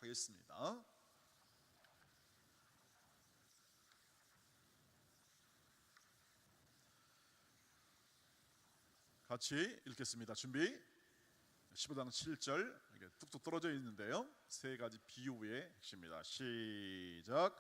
하겠습니다. 같이 읽겠습니다. 준비. 15장 7절 이게 뚝뚝 떨어져 있는데요, 세 가지 비유의 핵심입니다. 시작.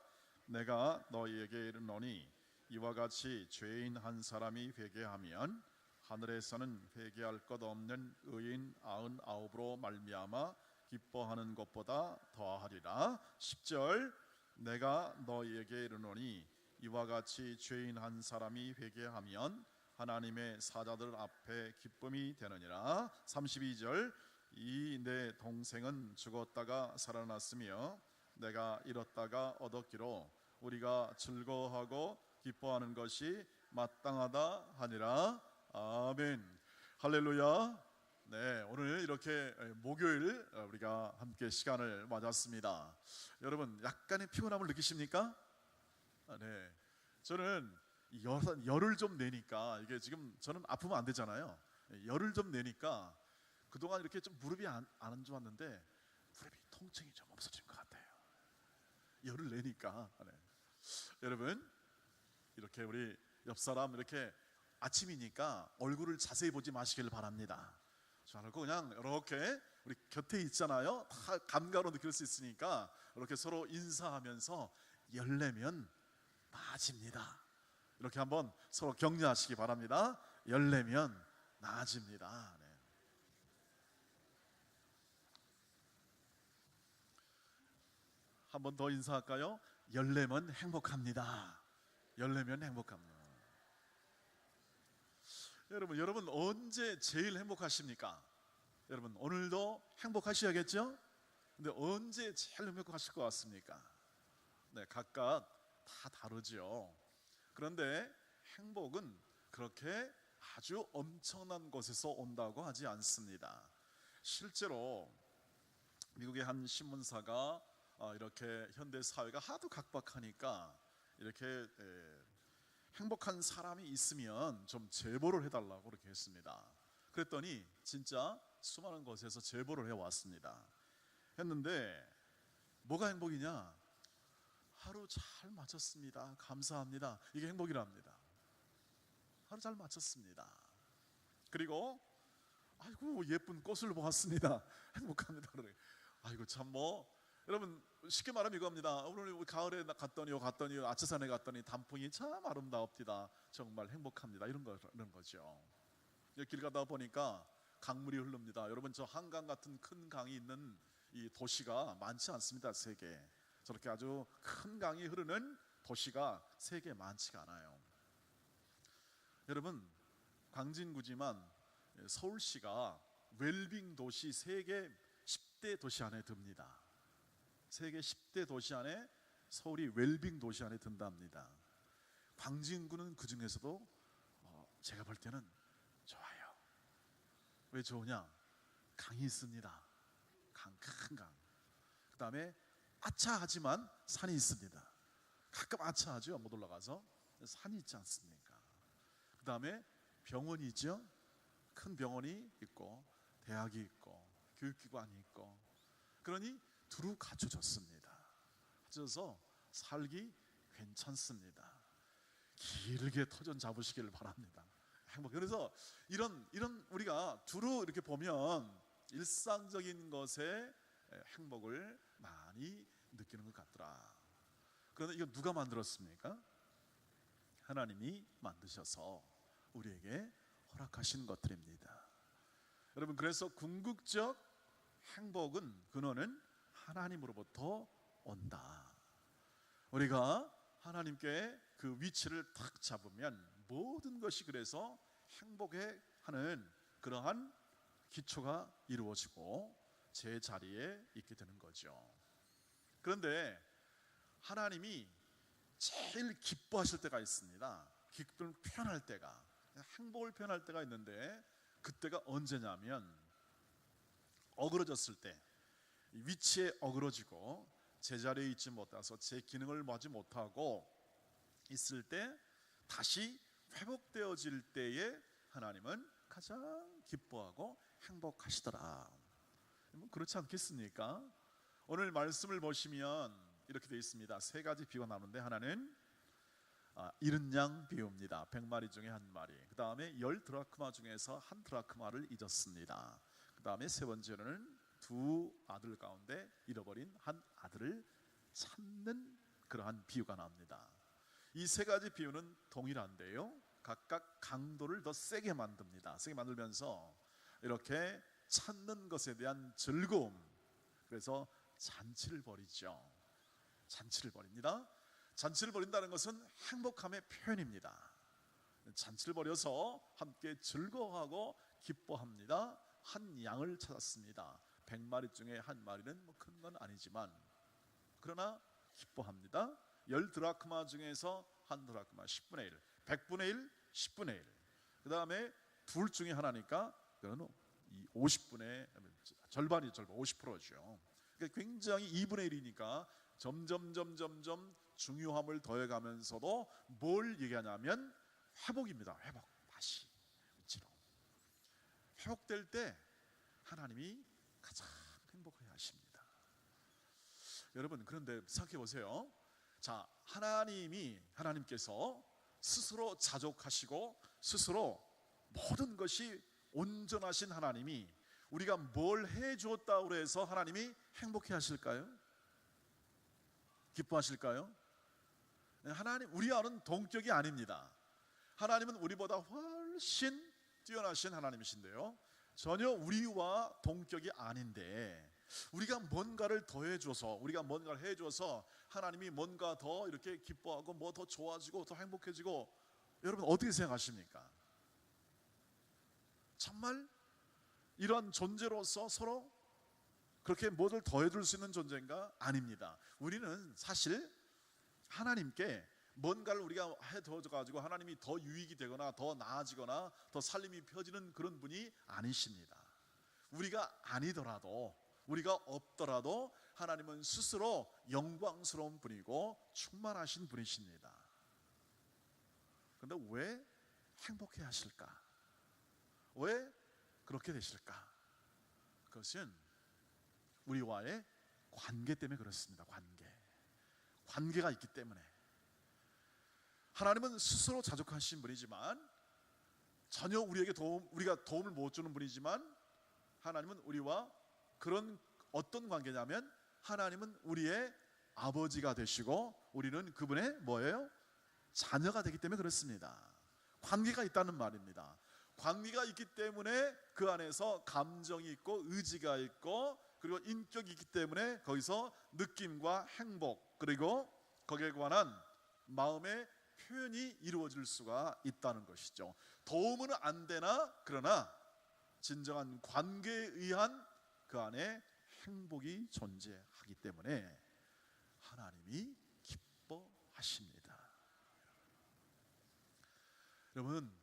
내가 너희에게 이르노니 이와 같이 죄인 한 사람이 회개하면 하늘에서는 회개할 것 없는 의인 99으로 말미암아 기뻐하는 것보다 더하리라. 10절. 내가 너희에게 이르노니 이와 같이 죄인 한 사람이 회개하면 하나님의 사자들 앞에 기쁨이 되느니라. 32절. 이 내 동생은 죽었다가 살아났으며 내가 잃었다가 얻었기로 우리가 즐거워하고 기뻐하는 것이 마땅하다 하니라. 아멘. 할렐루야. 네, 오늘 이렇게 목요일 우리가 함께 시간을 맞았습니다. 여러분 약간의 피곤함을 느끼십니까? 네, 저는 열을 좀 내니까, 이게 지금 저는 아프면 안 되잖아요. 열을 좀 내니까 그동안 이렇게 좀 무릎이 안 좋았는데 무릎이 통증이 좀 없어진 것 같아요. 열을 내니까. 네. 여러분 이렇게 우리 옆 사람 이렇게 아침이니까 얼굴을 자세히 보지 마시길 바랍니다. 저하고 그냥 이렇게 우리 곁에 있잖아요. 다 감각으로 느낄 수 있으니까 이렇게 서로 인사하면서 열내면 나아집니다. 이렇게 한번 서로 격려하시기 바랍니다. 열내면 나아집니다. 네. 한 번 더 인사할까요? 열내면 행복합니다. 열내면 행복합니다. 여러분 언제 제일 행복하십니까? 여러분 오늘도 행복하셔야겠죠? 근데 언제 제일 행복하실 것 같습니까? 네, 각각 다 다르죠. 그런데 행복은 그렇게 아주 엄청난 곳에서 온다고 하지 않습니다. 실제로 미국의 한 신문사가 이렇게 현대 사회가 하도 각박하니까 이렇게 행복한 사람이 있으면 좀 제보를 해달라고 그렇게 했습니다. 그랬더니 진짜 수많은 곳에서 제보를 해왔습니다. 했는데 뭐가 행복이냐? 하루 잘 마쳤습니다. 감사합니다. 이게 행복이랍니다. 하루 잘 마쳤습니다. 그리고 아이고 예쁜 꽃을 보았습니다. 행복합니다. 아이고 참 여러분 쉽게 말하면 이겁니다. 오늘 가을에 갔더니 아차산에 갔더니 단풍이 참 아름다웁니다. 정말 행복합니다. 이런 거죠. 길 가다 보니까 강물이 흐릅니다. 여러분 저 한강 같은 큰 강이 있는 이 도시가 많지 않습니다. 세계에. 저렇게 아주 큰 강이 흐르는 도시가 세계에 많지가 않아요. 여러분 광진구지만 서울시가 웰빙 도시 세계 10대 도시 안에 듭니다. 세계 10대 도시 안에 서울이 웰빙 도시 안에 든답니다. 광진구는 그 중에서도 제가 볼 때는 좋아요. 왜 좋으냐? 강이 있습니다. 큰 강. 그 다음에 아차하지만 산이 있습니다. 가끔 아차하죠. 못 올라가서. 산이 있지 않습니까? 그 다음에 병원이 있죠. 큰 병원이 있고 대학이 있고 교육기관이 있고, 그러니 두루 갖춰졌습니다. 갖춰서 살기 괜찮습니다. 길게 터전 잡으시기를 바랍니다. 그래서 이런 우리가 두루 이렇게 보면 일상적인 것에 행복을 많이 느끼는 것 같더라. 그런데 이거 누가 만들었습니까? 하나님이 만드셔서 우리에게 허락하신 것들입니다. 여러분 그래서 궁극적 행복은 근원은 하나님으로부터 온다. 우리가 하나님께 그 위치를 탁 잡으면 모든 것이 그래서 행복해 하는 그러한 기초가 이루어지고 제 자리에 있게 되는 거죠. 그런데 하나님이 제일 기뻐하실 때가 있습니다. 기쁨을 표현할 때가, 행복을 표현할 때가 있는데 그때가 언제냐면 어그러졌을 때, 위치에 어그러지고 제자리에 있지 못해서 제 기능을 하지 못하고 있을 때 다시 회복되어질 때에 하나님은 가장 기뻐하고 행복하시더라. 그렇지 않겠습니까? 오늘 말씀을 보시면 이렇게 되어 있습니다. 세 가지 비유가 나오는데 하나는 잃은 양 비유입니다. 100마리 중에 한 마리. 그 다음에 10드라크마 중에서 한 드라크마를 잊었습니다. 그 다음에 세 번째로는 두 아들 가운데 잃어버린 한 아들을 찾는 그러한 비유가 나옵니다. 이 세 가지 비유는 동일한데요, 각각 강도를 더 세게 만듭니다. 세게 만들면서 이렇게 찾는 것에 대한 즐거움, 그래서 잔치를 벌이죠. 잔치를 벌입니다. 잔치를 벌인다는 것은 행복함의 표현입니다. 잔치를 벌여서 함께 즐거워하고 기뻐합니다. 한 양을 찾았습니다. 100마리 중에 한 마리는 뭐 큰 건 아니지만 그러나 기뻐합니다. 10드라크마 중에서 한 드라크마 10분의 1, 100분의 1, 10분의 1. 그 다음에 둘 중에 하나니까 그거는 50분의 절반이 절반 50%죠. 그러니까 굉장히 2분의 1이니까 점점 중요함을 더해가면서도 뭘 얘기하냐면 회복입니다. 회복. 다시 위치로 회복될 때 하나님이 가장 행복해 하십니다. 여러분, 그런데 생각해 보세요. 자, 하나님께서 스스로 자족하시고 스스로 모든 것이 온전하신 하나님이 우리가 뭘 해주었다고 해서 하나님이 행복해 하실까요? 기뻐하실까요? 하나님, 우리와는 동격이 아닙니다. 하나님은 우리보다 훨씬 뛰어나신 하나님이신데요, 전혀 우리와 동격이 아닌데 우리가 뭔가를 더해줘서, 우리가 뭔가를 해줘서 하나님이 뭔가 더 이렇게 기뻐하고 뭐 더 좋아지고 더 행복해지고, 여러분 어떻게 생각하십니까? 정말 이러한 존재로서 서로 그렇게 뭐를 더해줄 수 있는 존재인가? 아닙니다. 우리는 사실 하나님께 뭔가를 우리가 해줘가지고 하나님이 더 유익이 되거나 더 나아지거나 더 살림이 펴지는 그런 분이 아니십니다. 우리가 아니더라도, 우리가 없더라도 하나님은 스스로 영광스러운 분이고 충만하신 분이십니다. 그런데 왜 행복해 하실까? 왜 그렇게 되실까? 그것은 우리와의 관계 때문에 그렇습니다. 관계가 있기 때문에. 하나님은 스스로 자족하신 분이지만 전혀 우리가 도움을 못 주는 분이지만, 하나님은 우리와 그런 어떤 관계냐면 하나님은 우리의 아버지가 되시고 우리는 그분의 뭐예요? 자녀가 되기 때문에 그렇습니다. 관계가 있다는 말입니다. 관계가 있기 때문에 그 안에서 감정이 있고 의지가 있고 그리고 인격이 있기 때문에 거기서 느낌과 행복, 그리고 거기에 관한 마음의 표현이 이루어질 수가 있다는 것이죠. 도움은 안 되나, 그러나 진정한 관계에 의한 그 안에 행복이 존재하기 때문에 하나님이 기뻐하십니다. 여러분,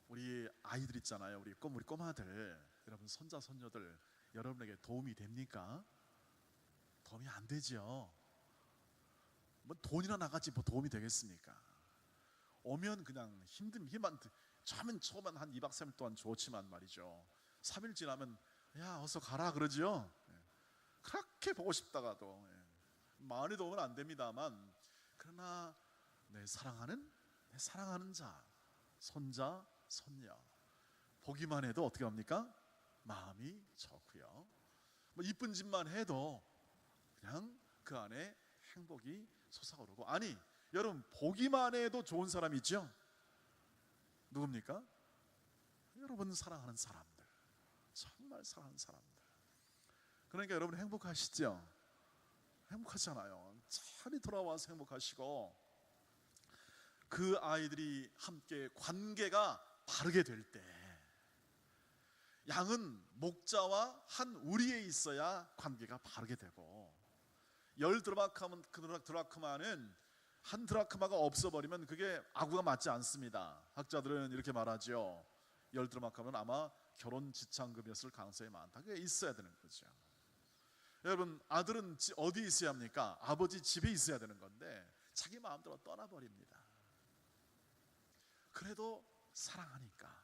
우리 아이들 있잖아요. 우리 꼬마들, 여러분 손자 손녀들 여러분에게 도움이 됩니까? 도움이 안 되죠. 뭐 돈이나 나가지 뭐 도움이 되겠습니까? 오면 그냥 힘만 처음엔 한 2박 3일 동안 좋지만 말이죠, 3일 지나면 야 어서 가라 그러죠. 그렇게 보고 싶다가도 많이 도움은 안 됩니다만, 그러나 내 사랑하는 자, 손자, 손녀 보기만 해도 어떻게 합니까? 마음이 좋고요. 뭐 이쁜 짓만 해도 그냥 그 안에 행복이 솟아오르고. 아니 여러분, 보기만 해도 좋은 사람이 있죠? 누굽니까? 여러분 사랑하는 사람들, 정말 사랑하는 사람들. 그러니까 여러분 행복하시죠? 행복하잖아요. 잘 돌아와서 행복하시고, 그 아이들이 함께 관계가 바르게 될 때, 양은 목자와 한 우리에 있어야 관계가 바르게 되고, 10드라크마는 한 드라크마가 없어버리면 그게 아구가 맞지 않습니다. 학자들은 이렇게 말하죠. 10드라크마는 아마 결혼 지참금이었을 가능성이 많다. 그게 있어야 되는 거죠. 여러분, 아들은 어디 있어야 합니까? 아버지 집에 있어야 되는 건데 자기 마음대로 떠나버립니다. 그래도 사랑하니까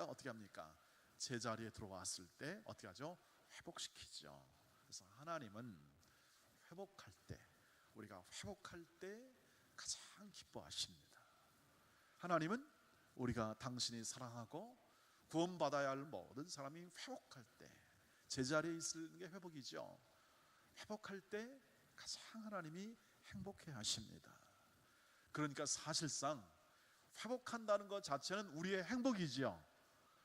어떻게 합니까? 제자리에 들어왔을 때 어떻게 하죠? 회복시키죠. 그래서 하나님은 회복할 때, 우리가 회복할 때 가장 기뻐하십니다. 하나님은 우리가 당신이 사랑하고 구원받아야 할 모든 사람이 회복할 때, 제자리에 있는 게 회복이죠. 회복할 때 가장 하나님이 행복해 하십니다. 그러니까 사실상 회복한다는 것 자체는 우리의 행복이지요.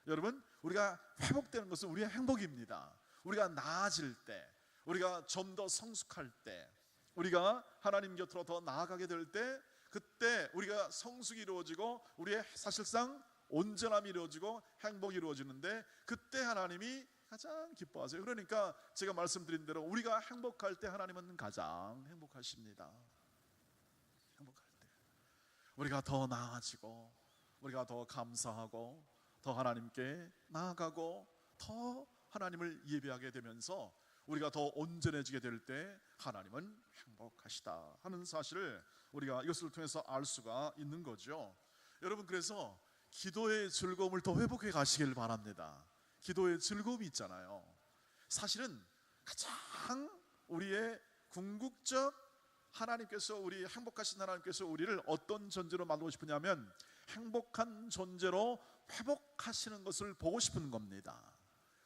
여러분, 우리가 회복되는 것은 우리의 행복입니다. 우리가 나아질 때, 우리가 좀 더 성숙할 때, 우리가 하나님 곁으로 더 나아가게 될 때, 그때 우리가 성숙이 이루어지고 우리의 사실상 온전함이 이루어지고 행복이 이루어지는데, 그때 하나님이 가장 기뻐하세요. 그러니까 제가 말씀드린 대로 우리가 행복할 때 하나님은 가장 행복하십니다. 행복할 때 우리가 더 나아지고, 우리가 더 감사하고, 더 하나님께 나아가고, 더 하나님을 예배하게 되면서 우리가 더 온전해지게 될 때 하나님은 행복하시다 하는 사실을 우리가 이것을 통해서 알 수가 있는 거죠. 여러분, 그래서 기도의 즐거움을 더 회복해 가시길 바랍니다. 기도의 즐거움이 있잖아요. 사실은 가장 우리의 궁극적, 하나님께서, 우리 행복하신 하나님께서 우리를 어떤 존재로 만들고 싶으냐면 행복한 존재로 회복하시는 것을 보고 싶은 겁니다.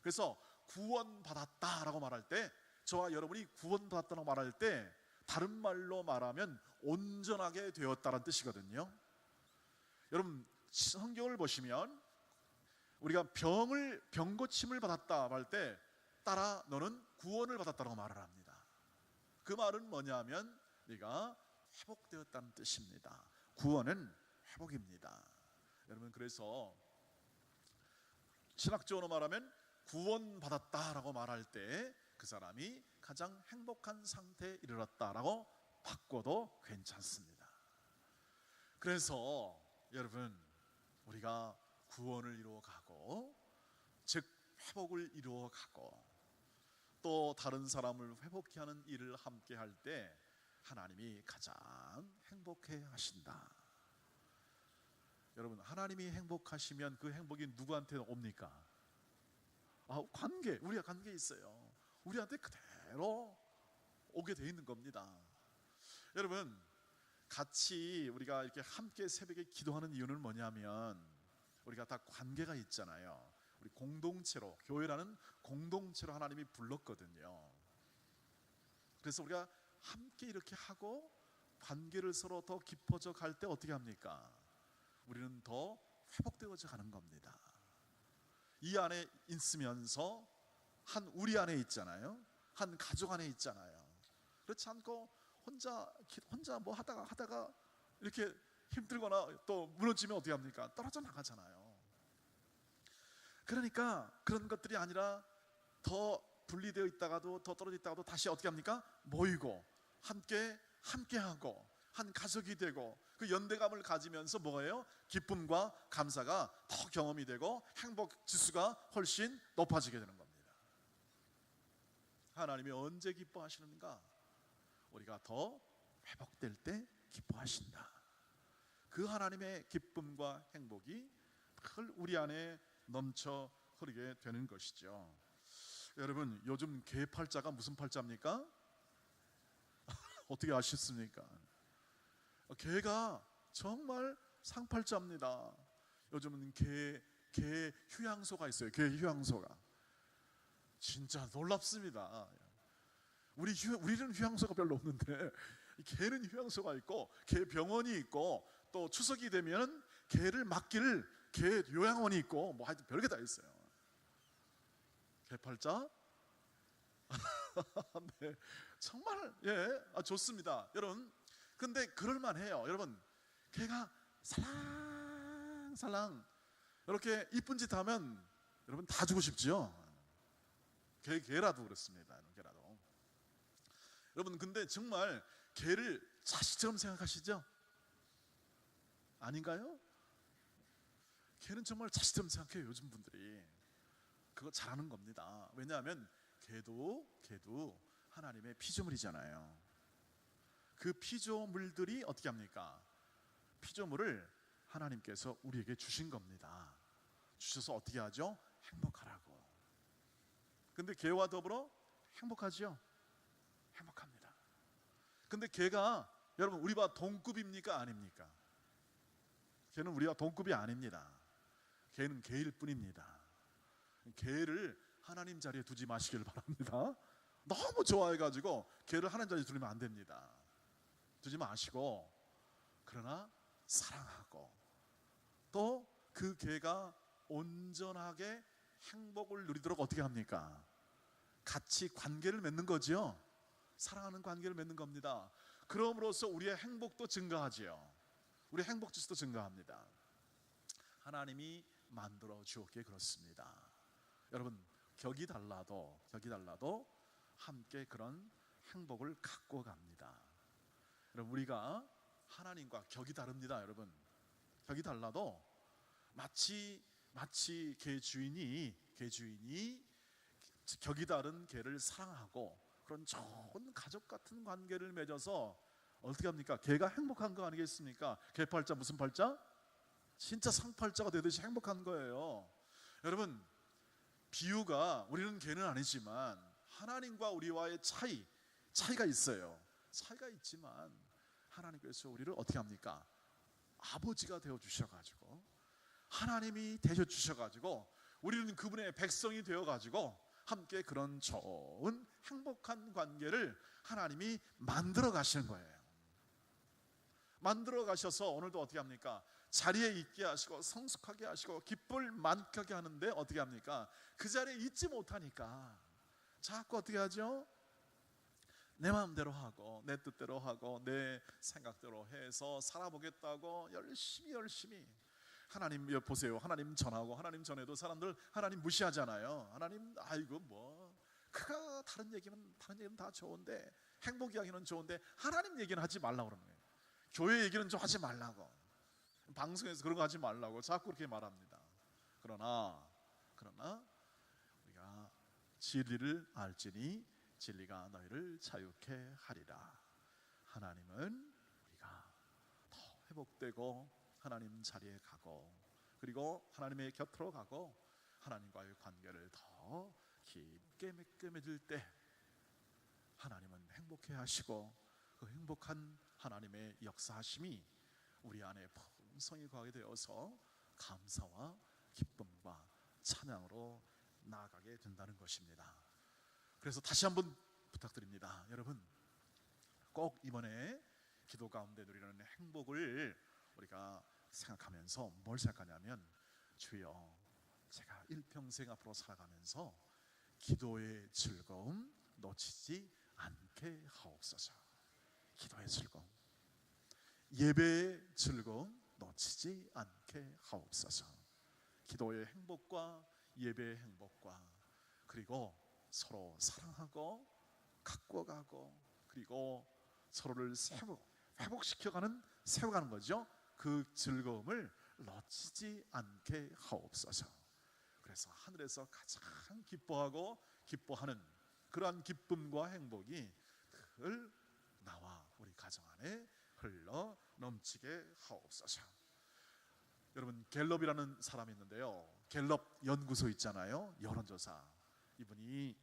그래서 구원받았다라고 말할 때, 저와 여러분이 구원받았다고 말할 때 다른 말로 말하면 온전하게 되었다는 뜻이거든요. 여러분, 성경을 보시면 우리가 병 고침을 받았다 할 때 따라 너는 구원을 받았다고 말을 합니다. 그 말은 뭐냐면 네가 회복되었다는 뜻입니다. 구원은 회복입니다. 여러분, 그래서 신학적으로 말하면 구원받았다라고 말할 때 그 사람이 가장 행복한 상태에 이르렀다라고 바꿔도 괜찮습니다. 그래서 여러분, 우리가 구원을 이루어가고, 즉 회복을 이루어가고, 또 다른 사람을 회복케 하는 일을 함께 할 때 하나님이 가장 행복해 하신다. 여러분, 하나님이 행복하시면 그 행복이 누구한테 옵니까? 관계, 우리가 관계에 있어요. 우리한테 그대로 오게 돼 있는 겁니다. 여러분, 같이 우리가 이렇게 함께 새벽에 기도하는 이유는 뭐냐면 우리가 다 관계가 있잖아요. 우리 공동체로, 교회라는 공동체로 하나님이 불렀거든요. 그래서 우리가 함께 이렇게 하고 관계를 서로 더 깊어져 갈 때 어떻게 합니까? 우리는 더 회복되어져 가는 겁니다. 이 안에 있으면서 한 우리 안에 있잖아요. 한 가족 안에 있잖아요. 그렇지 않고 혼자 뭐 하다가 이렇게 힘들거나 또 무너지면 어떻게 합니까? 떨어져 나가잖아요. 그러니까 그런 것들이 아니라 더 분리되어 있다가도, 더 떨어져 있다가도 다시 어떻게 합니까? 모이고 함께하고 한 가족이 되고, 그 연대감을 가지면서 뭐예요? 기쁨과 감사가 더 경험이 되고 행복 지수가 훨씬 높아지게 되는 겁니다. 하나님이 언제 기뻐하시는가? 우리가 더 회복될 때 기뻐하신다. 그 하나님의 기쁨과 행복이 늘 우리 안에 넘쳐 흐르게 되는 것이죠. 여러분, 요즘 개 팔자가 무슨 팔자입니까? 어떻게 아셨습니까? 개가 정말 상팔자입니다. 요즘은 개 휴양소가 있어요. 개 휴양소가 진짜 놀랍습니다. 우리는 휴양소가 별로 없는데 개는 휴양소가 있고, 개 병원이 있고, 또 추석이 되면 개를 맡길 개 요양원이 있고, 뭐 하여튼 별게 다 있어요. 개팔자? 네, 정말 좋습니다. 여러분, 근데 그럴만해요. 여러분, 개가 살랑살랑 이렇게 이쁜 짓 하면 여러분 다 주고 싶지요. 개라도 그렇습니다. 개라도. 여러분, 근데 정말 개를 자식처럼 생각하시죠? 아닌가요? 개는 정말 자식처럼 생각해요. 요즘 분들이 그거 잘하는 겁니다. 왜냐하면 개도 하나님의 피조물이잖아요. 그 피조물들이 어떻게 합니까? 피조물을 하나님께서 우리에게 주신 겁니다. 주셔서 어떻게 하죠? 행복하게 근데 개와 더불어 행복하죠? 행복합니다. 근데 개가 여러분 우리와 동급입니까? 아닙니까? 개는 우리와 동급이 아닙니다. 개는 개일 뿐입니다. 개를 하나님 자리에 두지 마시길 바랍니다. 너무 좋아해가지고 개를 하나님 자리에 두면 안 됩니다. 두지 마시고, 그러나 사랑하고, 또 그 개가 온전하게 행복을 누리도록 어떻게 합니까? 같이 관계를 맺는 거지요. 사랑하는 관계를 맺는 겁니다. 그럼으로써 우리의 행복도 증가하지요. 우리의 행복 지수도 증가합니다. 하나님이 만들어 주었기에 그렇습니다. 여러분, 격이 달라도 함께 그런 행복을 갖고 갑니다. 여러분, 우리가 하나님과 격이 다릅니다. 여러분, 격이 달라도 마치 개 주인이 격이 다른 개를 사랑하고 그런 좋은 가족 같은 관계를 맺어서 어떻게 합니까? 개가 행복한 거 아니겠습니까? 개팔자 무슨 팔자? 진짜 상팔자가 되듯이 행복한 거예요. 여러분, 비유가 우리는 개는 아니지만 하나님과 우리와의 차이가 있어요. 차이가 있지만 하나님께서 우리를 어떻게 합니까? 아버지가 되어 주셔가지고, 하나님이 되셔 주셔가지고, 우리는 그분의 백성이 되어가지고 함께 그런 좋은 행복한 관계를 하나님이 만들어 가시는 거예요. 만들어 가셔서 오늘도 어떻게 합니까? 자리에 있게 하시고 성숙하게 하시고 기쁨을 만끽하게 하는데 어떻게 합니까? 그 자리에 있지 못하니까 자꾸 어떻게 하죠? 내 마음대로 하고 내 뜻대로 하고 내 생각대로 해서 살아보겠다고 열심히 하나님 보세요. 하나님 전하고 하나님 전해도 사람들 하나님 무시하잖아요. 하나님 아이고 뭐 그가 다른 얘기는 다 좋은데, 행복 이야기는 좋은데 하나님 얘기는 하지 말라고 그러는 거예요. 교회 얘기는 좀 하지 말라고, 방송에서 그런 거 하지 말라고 자꾸 그렇게 말합니다. 그러나 우리가 진리를 알지니 진리가 너희를 자유케 하리라. 하나님은 우리가 더 회복되고 하나님 자리에 가고, 그리고 하나님의 곁으로 가고 하나님과의 관계를 더 깊게 맺을 때 하나님은 행복해 하시고, 그 행복한 하나님의 역사하심이 우리 안에 풍성히 거하게 되어서 감사와 기쁨과 찬양으로 나아가게 된다는 것입니다. 그래서 다시 한번 부탁드립니다. 여러분, 꼭 이번에 기도 가운데 누리는 행복을 우리가 생각하면서 뭘 생각하냐면, 주여 제가 일평생 앞으로 살아가면서 기도의 즐거움 놓치지 않게 하옵소서. 기도의 즐거움, 예배의 즐거움 놓치지 않게 하옵소서. 기도의 행복과 예배의 행복과, 그리고 서로 사랑하고 갖고 가고, 그리고 서로를 세워가는 거죠. 그 즐거움을 놓치지 않게 하옵소서. 그래서 하늘에서 가장 기뻐하는 그러한 기쁨과 행복이 늘 나와 우리 가정 안에 흘러 넘치게 하옵소서. 여러분, 갤럽이라는 사람이 있는데요, 갤럽 연구소 있잖아요, 여론조사. 이분이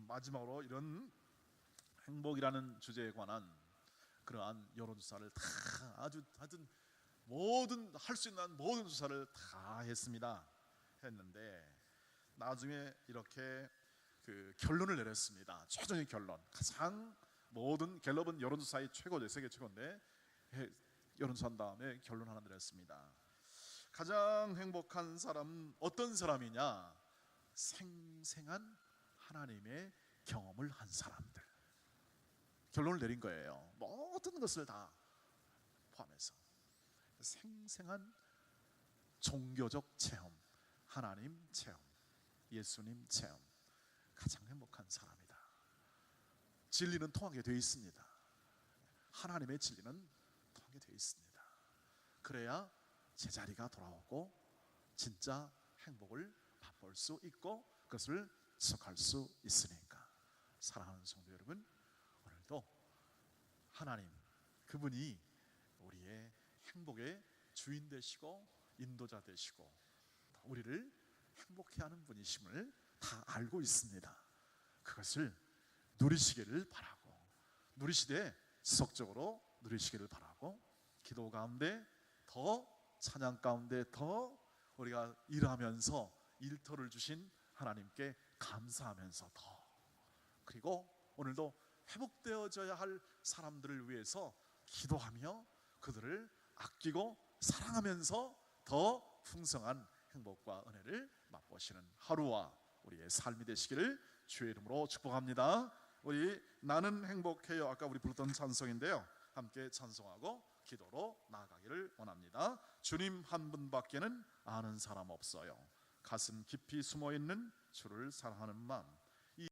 마지막으로 이런 행복이라는 주제에 관한 그러한 여론조사를 다 하여튼 모든 할 수 있는 모든 조사를 다 했는데 나중에 이렇게 그 결론을 내렸습니다. 최종의 결론. 가장 모든 갤럽은 여론조사의 최고죠. 세계 최고인데 여론조사한 다음에 결론 하나 내렸습니다. 가장 행복한 사람 어떤 사람이냐? 생생한 하나님의 경험을 한 사람들. 결론을 내린 거예요. 모든 것을 다 포함해서 생생한 종교적 체험, 하나님 체험, 예수님 체험, 가장 행복한 사람이다. 진리는 통하게 되어 있습니다. 하나님의 진리는 통하게 되어 있습니다. 그래야 제자리가 돌아오고 진짜 행복을 맛볼 수 있고 그것을 지속할 수 있으니까. 사랑하는 성도 여러분, 오늘도 하나님, 그분이 우리의 행복의 주인 되시고 인도자 되시고 우리를 행복해 하는 분이심을 다 알고 있습니다. 그것을 누리시기를 바라고, 누리시되 지속적으로 누리시기를 바라고, 기도 가운데 더, 찬양 가운데 더 우리가 일하면서 일터를 주신 하나님께 감사하면서 더, 그리고 오늘도 회복되어져야 할 사람들을 위해서 기도하며 그들을 아끼고 사랑하면서 더 풍성한 행복과 은혜를 맛보시는 하루와 우리의 삶이 되시기를 주의 이름으로 축복합니다. 우리 나는 행복해요, 아까 우리 불렀던 찬송인데요, 함께 찬송하고 기도로 나아가기를 원합니다. 주님 한 분밖에는 아는 사람 없어요. 가슴 깊이 숨어있는 주를 사랑하는 마음,